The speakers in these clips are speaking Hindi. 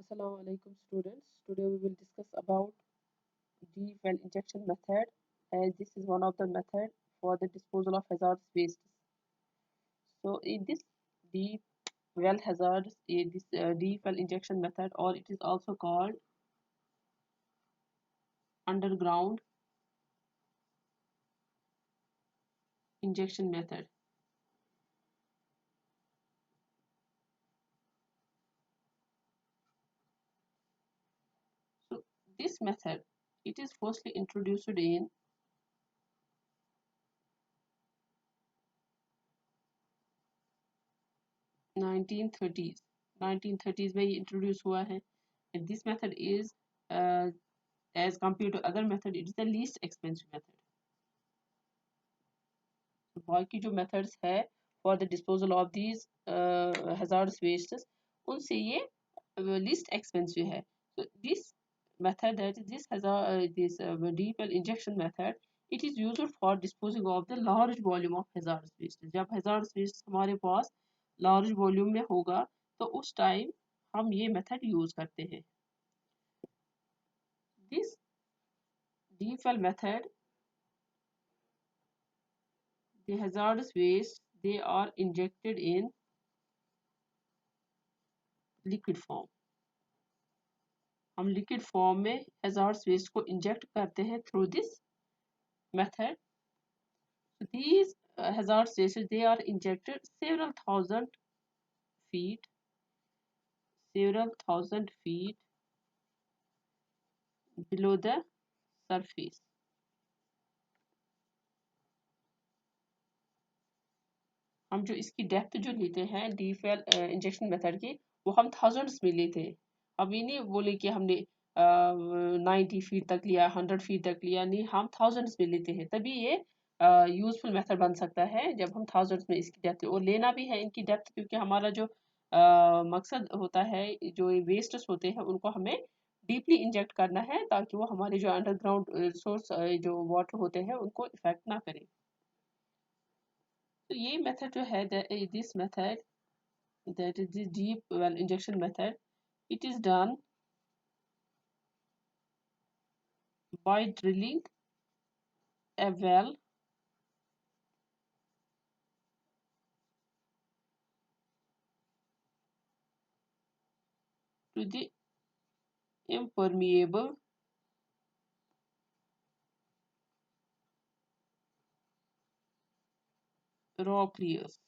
Assalamu alaikum students. Today we will discuss about deep well injection method, as this is one of the method for the disposal of hazardous waste. So in this deep well hazardous this deep well injection method, or it is also called underground injection method. So this method, it is firstly introduced in 1930s. 1930s में ये introduce हुआ है. And this method is uh, as compared to other method, it is the least expensive method. बाकी जो methods है for the disposal of these hazardous wastes, उनसे ये least expensive है. So this method, that is this deep well injection method, it is used for disposing of the large volume of hazardous waste. जब hazardous waste हमारे पास large volume में होगा तो उस time हम ये method use करते हैं. This deep well method, the hazardous waste, they are injected in liquid form. हम लिक्विड फॉर्म में hazardous waste को इंजेक्ट करते हैं through this method. So these hazardous wastes, they are injected feet several thousand feet below the surface. हम जो इसकी डेप्थ जो लेते हैं डीप वेल इंजेक्शन मेथड की, वो हम थाउजेंड्स में लेते हैं. अब ये नहीं बोले कि हमने 90 फीट तक लिया, 100 फीट तक लिया, नहीं, हम थाउजेंड्स में लेते हैं. तभी ये यूजफुल मेथड बन सकता है जब हम थाउजेंड्स में इसकी डेप्थ, और लेना भी है इनकी डेप्थ, क्योंकि हमारा जो मकसद होता है, जो वेस्ट्स होते हैं उनको हमें डीपली इंजेक्ट करना है ताकि वो हमारे जो अंडरग्राउंड सोर्स जो वाटर होते हैं उनको इफेक्ट ना करें. तो ये मेथड जो है, this method, that is the deep well injection method, it is done by drilling a well to the impermeable rock layers,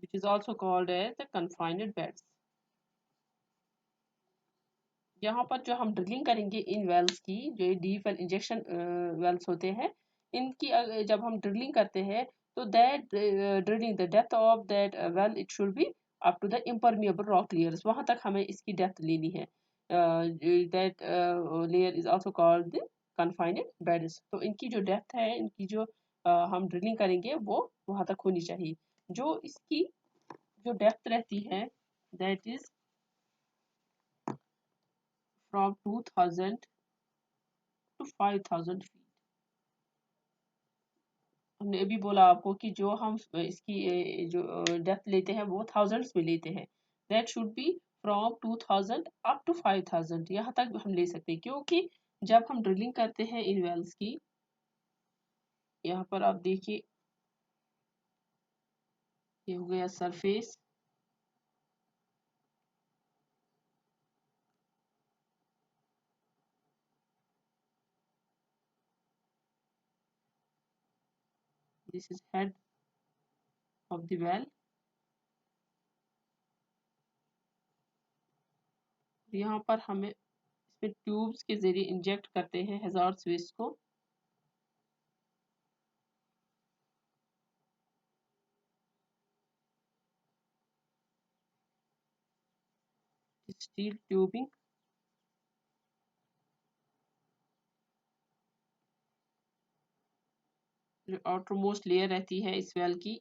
which is also called as the confined beds. यहाँ पर जो हम ड्रिलिंग करेंगे इन वेल्स की, जो डीप वेल इंजेक्शन वेल्स होते हैं, इनकी जब हम ड्रिलिंग करते हैं तो that drilling the depth of that well, it should be up to the impermeable rock layers. वहां तक हमें इसकी डेप्थ लेनी है. That layer is also called the confined beds. तो इनकी जो डेप्थ है, इनकी जो हम ड्रिलिंग करेंगे वो वहां तक होनी चाहिए. जो इसकी जो डेप्थ रहती है, that is from 2000 to 5000 feet. हमने अभी बोला आपको कि जो हम इसकी जो डेप्थ लेते हैं वो थाउजेंड्स में लेते हैं. That should be from 2000 up to 5000, यहाँ तक हम ले सकते हैं. क्योंकि जब हम ड्रिलिंग करते हैं इन वेल्स की, यहाँ पर आप देखिए, ये हो गया surface, this is head of the well. यहाँ पर हमें इसमें ट्यूब्स के जरिए इंजेक्ट करते हैं हैजार्ड्स वेस्ट को. स्टील ट्यूबिंग, जो आउटर मोस्ट लेयर रहती है इस वेल की,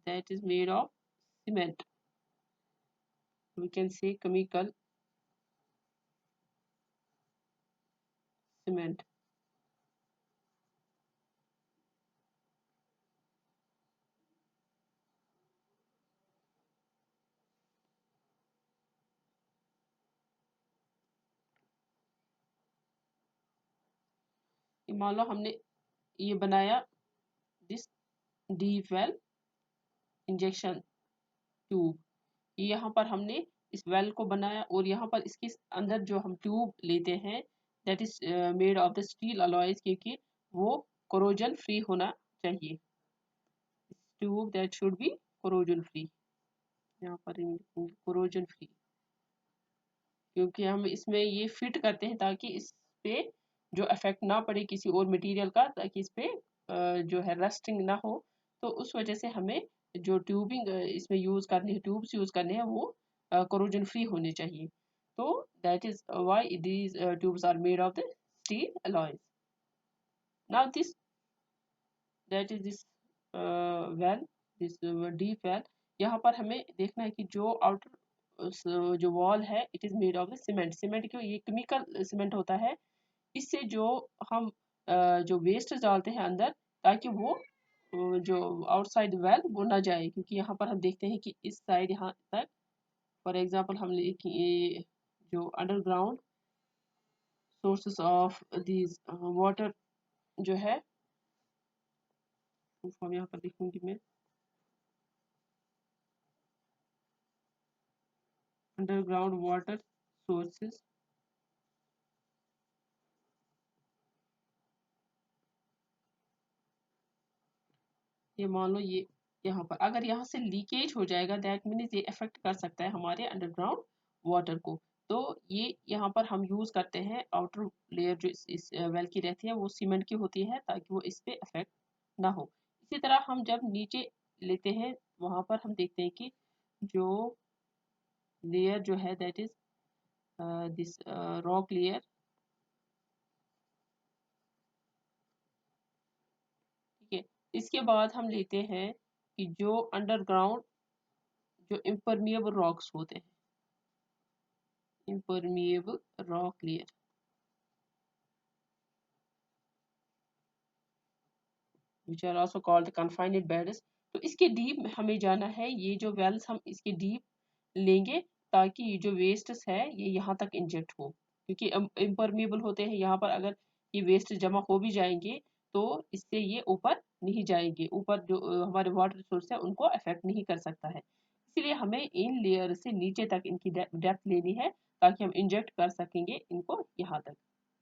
that is made of cement. We can say chemical cement. मान लो हमने ये बनाया this deep well injection tube, यहाँ पर हमने इस वेल को बनाया और यहाँ पर इसके अंदर जो हम ट्यूब लेते हैं that is made of the steel alloys, क्योंकि वो कोरोजन फ्री होना चाहिए। Tube that should B corrosion free, यहाँ पर कोरोजन फ्री, क्योंकि हम इसमें ये फिट करते हैं ताकि इस पे जो इफेक्ट ना पड़े किसी और मटेरियल का, ताकि इस पे जो है रस्टिंग ना हो। तो उस वजह से हमें जो ट्यूबिंग इसमें यूज करनी है, ट्यूब्स यूज करने हैं, वो कोरोजन फ्री होने चाहिए। तो that is why these tubes are made of the steel alloys. Now this that is this well, this deep well, यहाँ पर हमें देखना है कि जो आउटर जो वॉल है it is made of the cement. Cement क्यों? ये केमिकल सीमेंट होता है, इससे जो हम जो वेस्ट डालते हैं अंदर, ताकि वो जो आउटसाइड वेल वो ना जाए, क्योंकि यहाँ पर हम देखते हैं कि इस साइड यहाँ तक फॉर एग्जांपल हम ये जो underground sources of these water जो है, हम यहाँ पर लिखूंगी मैं अंडरग्राउंड वाटर सोर्सेस। ये मान लो ये यहाँ पर अगर यहाँ से लीकेज हो जाएगा दैट मीन्स ये अफेक्ट कर सकता है हमारे अंडरग्राउंड वाटर को। तो ये यहाँ पर हम यूज करते हैं आउटर लेयर जो इस वेल की रहती है वो सीमेंट की होती है, ताकि वो इस पे अफेक्ट ना हो। इसी तरह हम जब नीचे लेते हैं वहां पर हम देखते हैं कि जो लेयर जो है that is this rock layer, ठीक है। इसके बाद हम लेते हैं कि जो अंडरग्राउंड जो इम्परमिएबल रॉक्स होते हैं, impermeable rock layer, which are also called confined beds। तो इसके डीप हमें जाना है, ये जो वेल्स हम इसके डीप लेंगे ताकि ये जो वेस्ट्स है ये यहाँ तक इंजेक्ट हो, क्योंकि इम्परमिएबल होते हैं। यहाँ पर अगर ये वेस्ट जमा हो भी जाएंगे तो इससे ये ऊपर नहीं जाएंगे, ऊपर जो हमारे वाटर रिसोर्स है उनको अफेक्ट नहीं कर सकता है। इसीलिए हमें इन लेयर से नीचे तक इनकी डेप्थ लेनी है ताकि हम इंजेक्ट कर सकेंगे इनको यहाँ तक।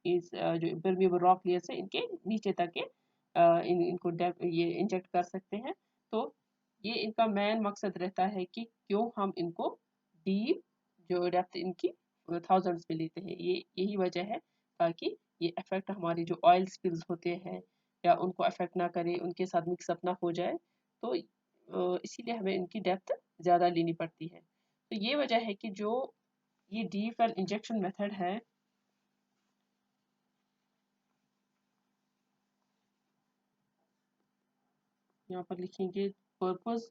इस जो इम्परमिएबल रॉक लेयर से इनके नीचे तक के इनको ये इंजेक्ट कर सकते हैं। तो ये इनका मेन मकसद रहता है कि क्यों हम इनको डीप जो डेप्थ इनकी थाउजेंड्स में लेते हैं, ये यही वजह है ताकि ये अफेक्ट हमारे जो ऑयल स्पिल्स होते हैं या उनको अफेक्ट ना करे, उनके साथ मिक्सअप ना हो जाए। तो इसीलिए हमें इनकी डेप्थ ज़्यादा लेनी पड़ती है। तो ये वजह है कि जो ये डीप वेल इंजेक्शन मेथड है, यहाँ पर लिखेंगे purpose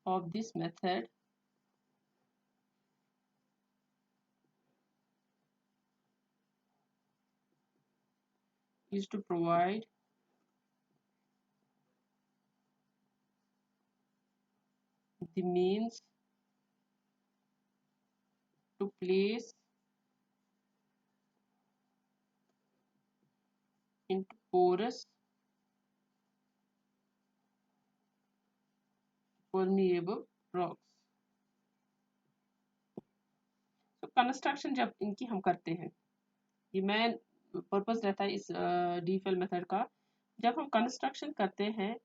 of this method is to provide the means to place into porous permeable rocks। तो कंस्ट्रक्शन जब इनकी हम करते हैं, ये मेन पर्पस रहता है इस डीफेल मेथड का। जब हम कंस्ट्रक्शन करते हैं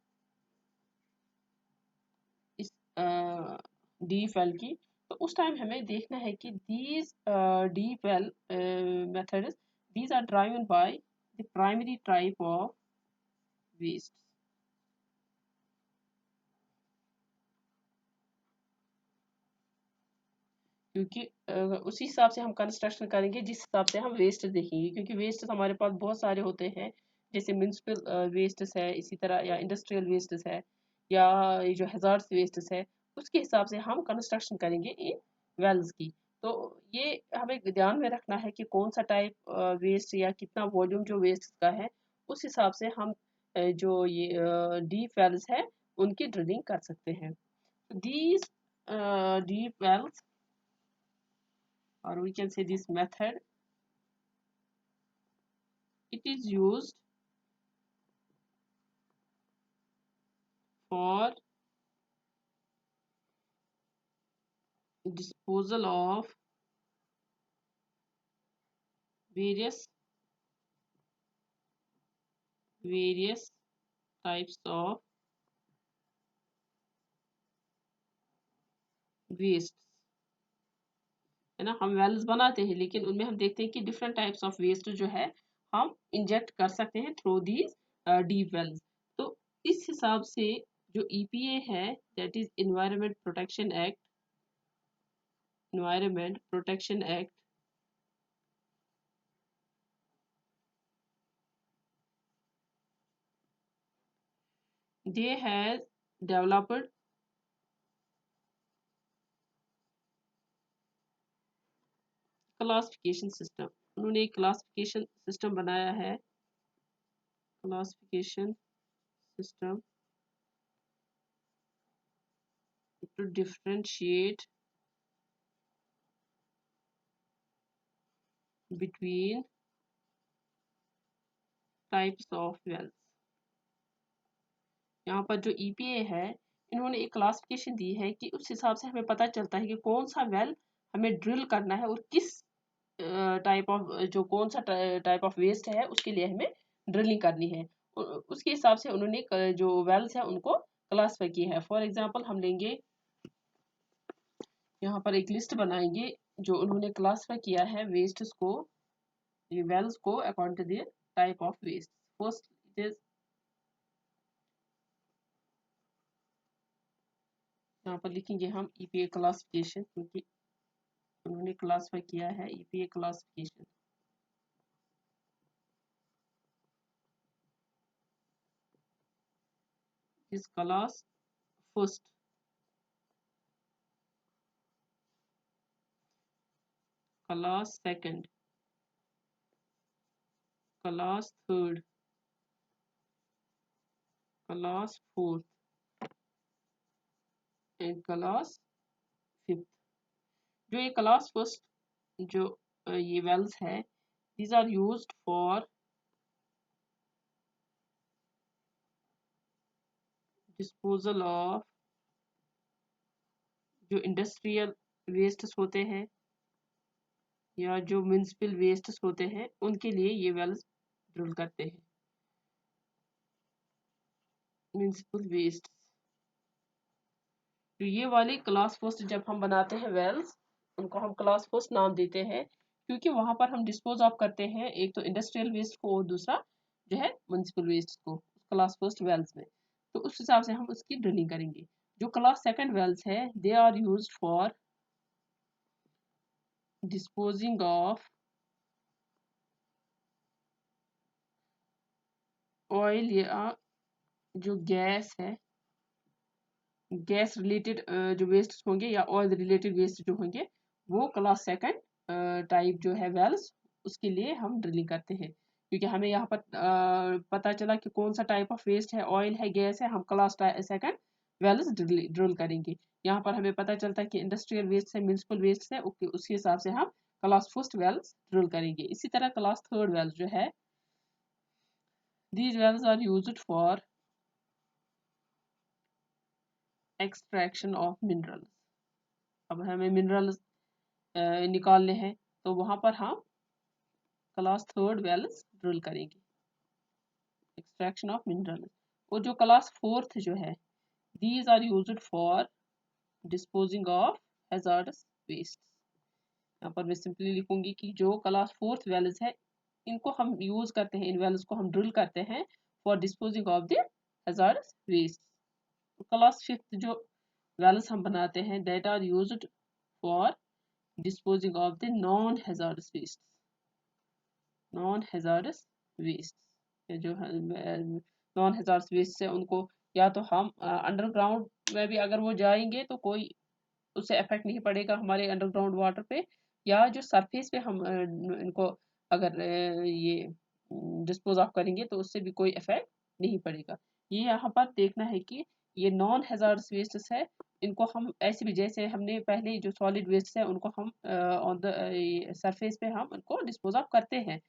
इस डीफेल की, तो उस टाइम हमें देखना है कि दीज डीफेल methods these are driven by the primary type of waste, क्योंकि उसी हिसाब से हम कंस्ट्रक्शन करेंगे जिस हिसाब से हम वेस्ट देखेंगे, क्योंकि वेस्ट हमारे पास बहुत सारे होते हैं, जैसे म्यूनसिपल वेस्ट्स है, इसी तरह या इंडस्ट्रियल वेस्ट्स है, या ये जो हैजार्ड्स वेस्ट्स है, उसके हिसाब से हम कंस्ट्रक्शन करेंगे इन वेल्स की। तो ये हमें ध्यान में रखना है कि कौन सा टाइप वेस्ट या कितना वॉल्यूम जो वेस्ट का है, उस हिसाब से हम जो ये डीप वेल्स है उनकी ड्रिलिंग कर सकते हैं। These deep wells, or we can say this method it is used for disposal of various types of waste, है ना। हम वेल्स बनाते हैं लेकिन उनमें हम देखते हैं कि डिफरेंट टाइप्स ऑफ वेस्ट जो है हम इंजेक्ट कर सकते हैं थ्रू दीज डीप वेल्स। तो इस हिसाब से जो ईपीए है, that is environment protection act, they has developed classification system. उन्होंने एक क्लासिफिकेशन सिस्टम बनाया है, classification system to differentiate between types of wells. यहाँ पर जो ईपीए है, इन्होंने एक क्लासिफिकेशन दी है कि उस हिसाब से हमें पता चलता है कि कौन सा वेल हमें ड्रिल करना है और किस टाइप ऑफ जो कौन सा टाइप ऑफ वेस्ट है उसके लिए हमें ड्रिलिंग करनी है। उसके हिसाब से उन्होंने जो वेल्स है उनको क्लासिफाई किया है। फॉर एग्जांपल हम लेंगे, यहाँ पर एक लिस्ट बनाएंगे जो उन्होंने क्लासिफाई किया है वेस्ट्स को, ये वेल्स को according to their type of waste. First it is, यहाँ पर लिखेंगे हम ईपीए क्लासिफिकेशन, क्योंकि उन्होंने क्लासिफाई किया है ईपीए क्लासिफिकेशन। इस class first, class second, class third, class fourth and class fifth. जो ये क्लास फर्स्ट जो ये वेल्स है, these are used for disposal of जो इंडस्ट्रियल वेस्ट्स होते हैं या जो म्युनिसिपल वेस्ट्स होते हैं उनके लिए ये वेल्स ड्रिल करते हैं। म्युनिसिपल वेस्ट, तो ये वाली क्लास फर्स्ट जब हम बनाते हैं वेल्स, उनको हम क्लास फर्स्ट नाम देते हैं क्योंकि वहां पर हम डिस्पोज ऑफ करते हैं एक तो इंडस्ट्रियल वेस्ट को और दूसरा जो है म्युनिसिपल वेस्ट को, क्लास फर्स्ट वेल्स में। तो उस हिसाब से हम उसकी ड्रिलिंग करेंगे। जो क्लास सेकंड वेल्स है, they are used for disposing of oil या जो गैस है, गैस रिलेटेड जो वेस्ट होंगे या ऑयल रिलेटेड वेस्ट जो होंगे, वो क्लास सेकंड टाइप जो है वेल्स, उसके लिए हम ड्रिलिंग करते हैं। क्योंकि हमें यहाँ पर पता चला कि कौन सा टाइप ऑफ वेस्ट है, ऑयल है, गैस है, हम क्लास सेकंड वेल्स ड्रिल करेंगे। यहाँ पर हमें पता चलता है कि इंडस्ट्रियल वेस्ट है, म्युनिसिपल वेस्ट है, उसके हिसाब से हम क्लास फर्स्ट वेल्स ड्रिल करेंगे। इसी तरह क्लास थर्ड वेल्स जो है, these wells are used for extraction of minerals। अब हमें मिनरल्स निकालने हैं तो वहां पर हम क्लास थर्ड वेल्स ड्रिल करेंगे, एक्सट्रैक्शन ऑफ मिनरल्स। और जो क्लास फोर्थ जो है, these are used for disposing of hazardous waste. यहाँ पर मैं सिंपली लिखूंगी कि जो क्लास फोर्थ वेल्स है, इनको हम यूज करते हैं, इन वेल्स को हम ड्रिल करते हैं for disposing of the hazardous waste. Class fifth जो वेल्स हम बनाते हैं, that are used for disposing of the non-hazardous waste, non-hazardous waste। जो नॉन hazardous waste है उनको या तो हम अंडरग्राउंड में भी अगर वो जाएंगे तो कोई उससे इफेक्ट नहीं पड़ेगा हमारे अंडरग्राउंड वाटर पे, या जो सरफेस पे हम इनको अगर ये डिस्पोज ऑफ करेंगे तो उससे भी कोई इफेक्ट नहीं पड़ेगा। ये यहाँ पर देखना है कि ये नॉन हैजार्डस वेस्ट्स है, इनको हम ऐसे भी जैसे हमने पहले जो सॉलिड वेस्ट है उनको हम ऑन द सरफेस पे हम उनको डिस्पोज ऑफ करते हैं,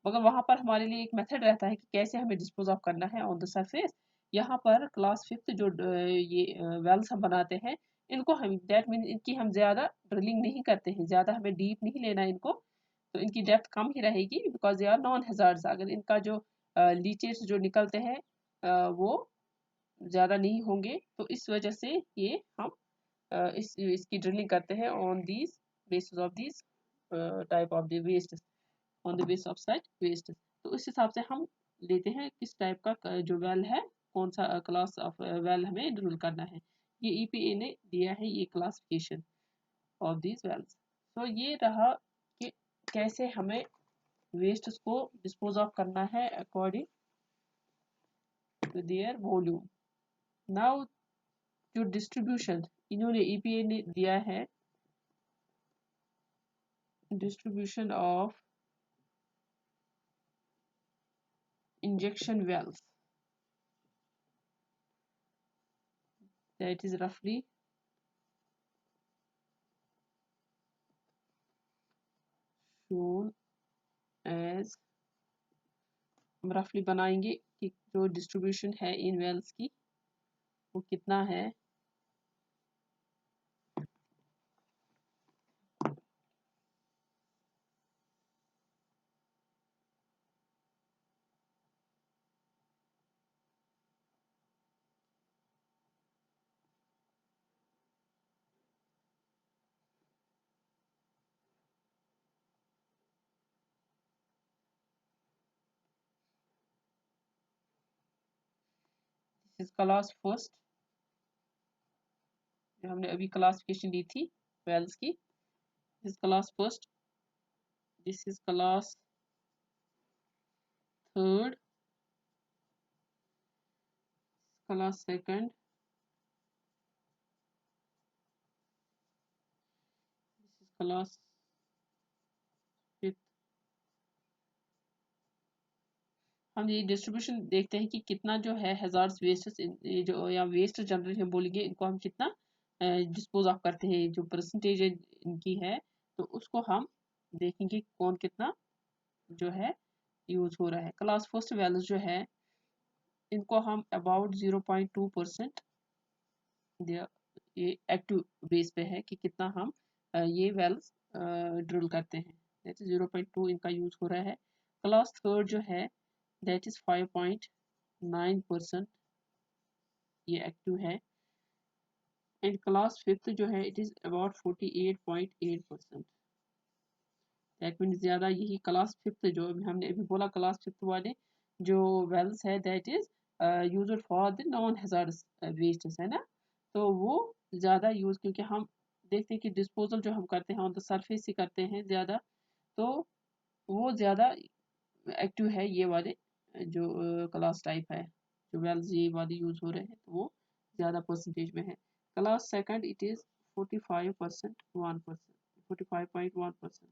मगर वहाँ पर हमारे लिए एक मेथड रहता है कि कैसे हमें डिस्पोज ऑफ करना है ऑन द सरफेस। यहाँ पर क्लास फिफ्थ जो ये वेल्स हम बनाते हैं, इनको हम दैट मीन इनकी हम ज़्यादा ड्रिलिंग नहीं करते हैं, ज़्यादा हमें डीप नहीं लेना इनको, तो इनकी डेप्थ कम ही रहेगी because they are non hazards. अगर इनका जो लीचेस जो निकलते हैं वो ज़्यादा नहीं होंगे, तो इस वजह से ये हम इसकी ड्रिलिंग करते हैं on these basis of these type of the waste, on the base of such waste. तो इस हिसाब से हम लेते हैं किस टाइप का जो वेल है, कौन सा क्लास ऑफ वेल हमें ड्रिल करना है। ये ईपीए ने दिया है ये क्लासिफिकेशन ऑफ दीज वेल्स। तो ये रहा कि कैसे हमें वेस्ट को डिस्पोज ऑफ करना है according to their volume. Now जो डिस्ट्रीब्यूशन इन्होंने ईपीए ने दिया है, distribution of injection wells, that is roughly shown as, हम रफली बनाएंगे कि जो डिस्ट्रीब्यूशन है इन वेल्स की वो कितना है। दिस इज क्लास फर्स्ट, जो हमने अभी क्लासिफिकेशन ली थी वेल्स की। This is class first, this is class third, class second, this is class fifth. हम ये डिस्ट्रीब्यूशन देखते हैं कि कितना जो है हजार्स वेस्ट, ये जो या वेस्ट जनरली हम बोलेंगे, इनको हम कितना डिस्पोज ऑफ करते हैं, जो परसेंटेज इनकी है, तो उसको हम देखेंगे कौन कितना जो है यूज हो रहा है। क्लास फर्स्ट वैल्यूज जो है इनको हम अबाउट 0.2% ये एक्टिव बेस पे है कि कितना हम ये वेल्स ड्रिल करते हैं, दैट इज 0.2 इनका यूज हो रहा है। क्लास थर्ड जो है दैट इज 5.9% ये एक्टिव है, एंड क्लास फिफ्थ जो है it is about 48.8%। That mean ज़्यादा यही क्लास फिफ्थ जो हमने अभी बोला, क्लास फिफ्थ वाले जो वेल्स है that is used for the non hazardous waste है ना, तो वो ज़्यादा यूज, क्योंकि हम देखते हैं कि डिस्पोजल जो हम करते हैं ऑन द सरफेस ही करते हैं ज़्यादा, तो वो ज़्यादा एक्टिव है ये वाले जो क्लास टाइप है, जो वेल्स ये वाले यूज हो रहे हैं, तो वो ज़्यादा परसेंटेज में है। Class second it is 45%, 1%, 45.1%।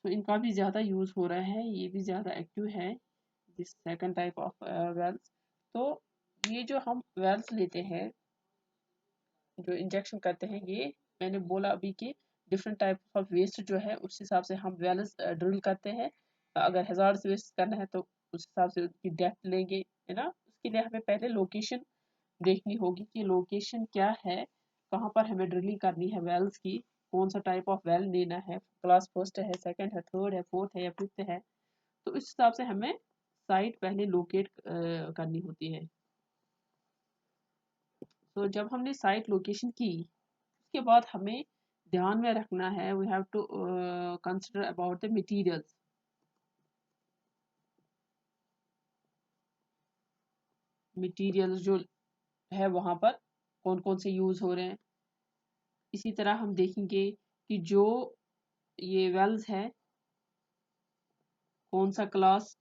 तो इनका भी ज़्यादा यूज़ हो रहा है, ये भी ज़्यादा एक्टिव है this second type of wells. तो ये जो हम वेल्स लेते हैं, जो इंजेक्शन करते हैं, ये मैंने बोला अभी कि डिफरेंट टाइप ऑफ वेस्ट जो है उस हिसाब से हम वेल्स ड्रिल करते हैं। अगर हज़ार्ड्स वेस्ट करना है तो उस हिसाब से उसकी डेप्थ लेंगे, है ना। उसके लिए हमें पहले लोकेशन देखनी होगी कि लोकेशन क्या है, कहाँ पर हमें ड्रिलिंग करनी है वेल्स की, कौन सा टाइप ऑफ वेल लेना है, क्लास फर्स्ट है, सेकंड है, थर्ड है, फोर्थ है या फिफ्थ है। तो इस हिसाब से हमें साइट पहले लोकेट करनी होती है। तो जब हमने साइट लोकेशन की, उसके बाद हमें ध्यान में रखना है, we have to consider about the materials. Materials जो है वहाँ पर कौन कौन से यूज़ हो रहे हैं। इसी तरह हम देखेंगे कि जो ये वेल्स है कौन सा क्लास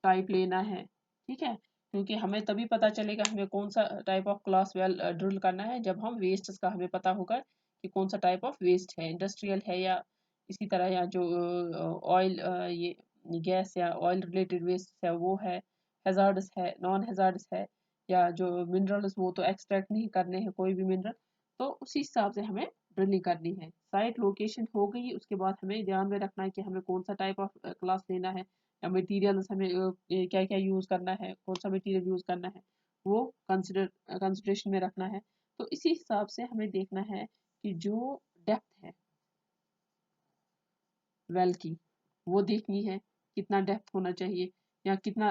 टाइप लेना है, ठीक है, क्योंकि हमें तभी पता चलेगा हमें कौन सा type of class well drill करना है जब हम वेस्ट का हमें पता होगा कि कौन सा टाइप ऑफ वेस्ट है, इंडस्ट्रियल है या इसी तरह, या जो ऑयल ये गैस या ऑयल रिलेटेड वेस्ट है वो है, हैजार्डस है, नॉन हैजार्डस है, या जो मिनरल्स वो तो एक्सट्रैक्ट नहीं करने हैं कोई भी मिनरल, तो उसी हिसाब से हमें ड्रिलिंग करनी है। साइट लोकेशन हो गई, उसके बाद हमें ध्यान में रखना है कि हमें कौन सा टाइप ऑफ क्लास लेना है, या मटेरियल्स हमें क्या क्या यूज़ करना है, कौन सा मटेरियल यूज़ करना है, वो कंसिडरेशन में रखना है। तो इसी हिसाब से हमें देखना है कि जो डेप्थ है वेल की, वो देखनी है, कितना डेप्थ होना चाहिए, या कितना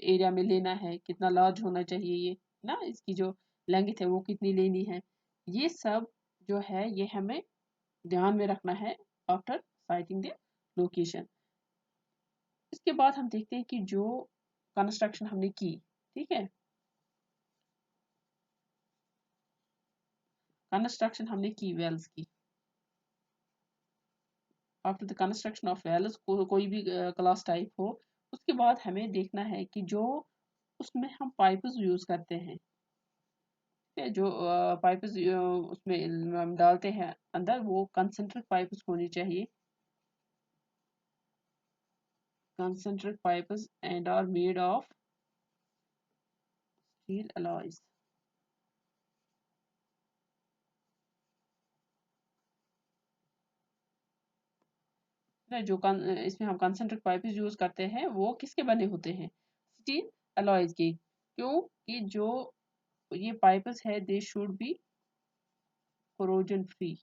एरिया में लेना है, कितना लार्ज होना चाहिए ये ना, इसकी जो लेंथ है वो कितनी लेनी है। ये सब जो है ये हमें ध्यान में रखना है आफ्टर साइटिंग द लोकेशन। इसके बाद हम देखते हैं कि जो कंस्ट्रक्शन हमने की, ठीक है, कंस्ट्रक्शन हमने की वेल्स की, after the construction of wells कोई भी क्लास टाइप हो, उसके बाद हमें देखना है कि जो उसमें हम पाइप्स यूज करते हैं, ठीक है, जो पाइप्स उसमें हम डालते हैं अंदर, वो कंसेंट्रिक पाइप्स होनी चाहिए, concentric pipes and are made of steel alloys। जो इसमें हम कंसेंट्रिक पाइप्स यूज करते हैं वो किसके बने होते हैं, स्टील अलॉयज के। क्यों कि जो ये पाइप्स है they should be corrosion free,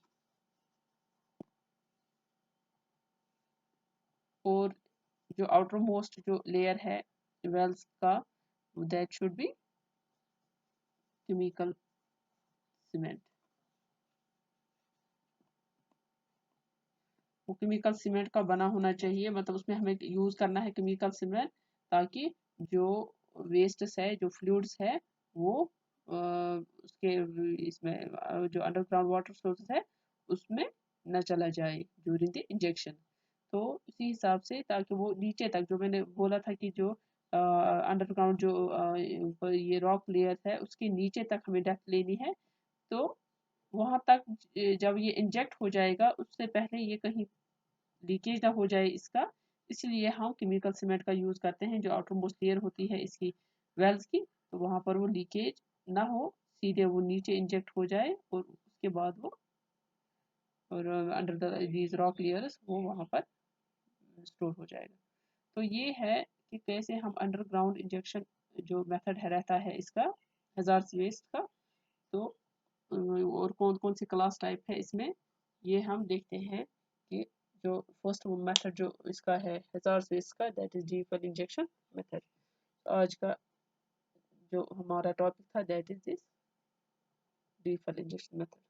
और जो आउटर मोस्ट जो लेयर है वेल्स का, that should B chemical cement, वो केमिकल सीमेंट का बना होना चाहिए, मतलब उसमें हमें यूज करना है केमिकल सीमेंट, ताकि जो वेस्ट है, जो फ्लूइड्स है, वो उसके इसमें जो अंडरग्राउंड वाटर सोर्स है उसमें न चला जाए ड्यूरिंग द इंजेक्शन। तो इसी हिसाब से, ताकि वो नीचे तक, जो मैंने बोला था कि जो अंडरग्राउंड जो ये रॉक लेयर है उसके नीचे तक हमें डेप्थ लेनी है, तो वहां तक जब ये इंजेक्ट हो जाएगा उससे पहले ये कहीं लीकेज ना हो जाए इसका, इसलिए हम केमिकल सीमेंट का यूज़ करते हैं, जो आउटर मोस्ट लेयर होती है इसकी वेल्स की, तो वहाँ पर वो लीकेज ना हो, सीधे वो नीचे इंजेक्ट हो जाए, और उसके बाद वो और under the these rock layers वो वहाँ पर स्टोर हो जाएगा। तो ये है कि कैसे हम अंडरग्राउंड इंजेक्शन जो मेथड है रहता है इसका हज़ार्ड वेस्ट का। तो और कौन कौन सी क्लास टाइप है इसमें, ये हम देखते हैं कि जो फर्स्ट मेथड जो इसका है हज़ार्ड वेस्ट का, that is deep well injection method. आज का जो हमारा टॉपिक था that is this deep well injection method.